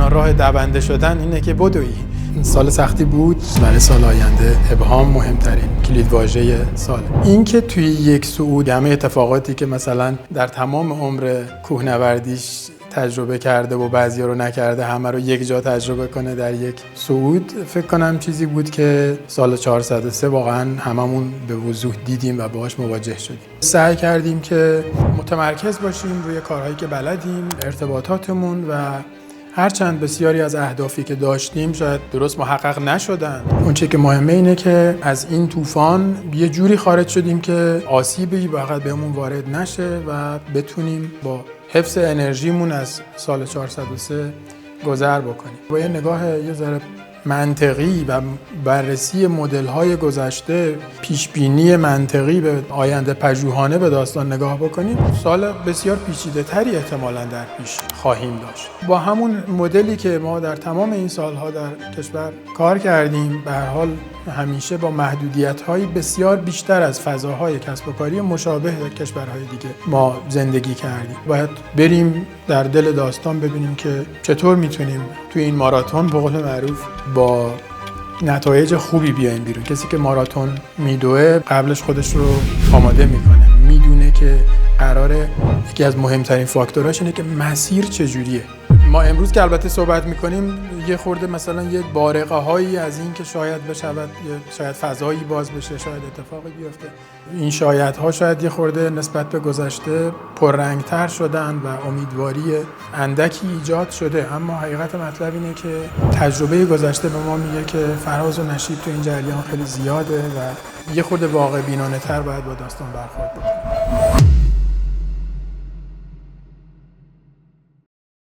تنها راه دونده شدن اینه که بدوی. سال سختی بود، برای سال آینده ابهام مهمترین کلیدواژه سال. این که توی یک صعود همه اتفاقاتی که مثلا در تمام عمر کوهنوردیش تجربه کرده و بعضیا رو نکرده همه رو یک جا تجربه کنه در یک صعود، فکر کنم چیزی بود که سال 403 واقعا هممون به وضوح دیدیم و باهاش مواجه شدیم. سعی کردیم که متمرکز باشیم روی کارهایی که بلدیم، ارتباطاتمون، و هرچند بسیاری از اهدافی که داشتیم شاید درست محقق نشدن، اون چیزی که مهمه اینه که از این طوفان یه جوری خارج شدیم که آسیبی فقط بهمون وارد نشه و بتونیم با حفظ انرژیمون از سال 403 گذر بکنیم. با یه نگاه یه ذره منطقی و بررسی مدل‌های گذشته، پیشبینی منطقی به آینده پژوهانه به داستان نگاه بکنیم، سال بسیار پیچیده‌تری احتمالاً در پیش خواهیم داشت. با همون مدلی که ما در تمام این سال‌ها در کشور کار کردیم، به هر حال همیشه با محدودیت‌های بسیار بیشتر از فضاهای کسب و کاری مشابه کشورهای دیگه ما زندگی کردیم. باید بریم در دل داستان ببینیم که چطور میتونیم توی این ماراتون به قول معروف با نتایج خوبی بیایم بیرون. کسی که ماراتون میدوه قبلش خودش رو آماده میکنه، میدونه که قراره یکی از مهمترین فاکتوراش اینه که مسیر چجوریه. ما امروز که البته صحبت میکنیم یه خورده مثلا یه بارقه هایی از این که شاید بشود، شاید فضایی باز بشه، شاید اتفاقی بیفته، این شایدها شاید یه خورده نسبت به گذشته پررنگتر شدن و امیدواری اندکی ایجاد شده، اما حقیقت مطلب اینه که تجربه گذشته به ما میگه که فراز و نشیب تو این جریان خیلی زیاده و یه خورده واقع بینانه تر باید با داستان برخورد بکنیم.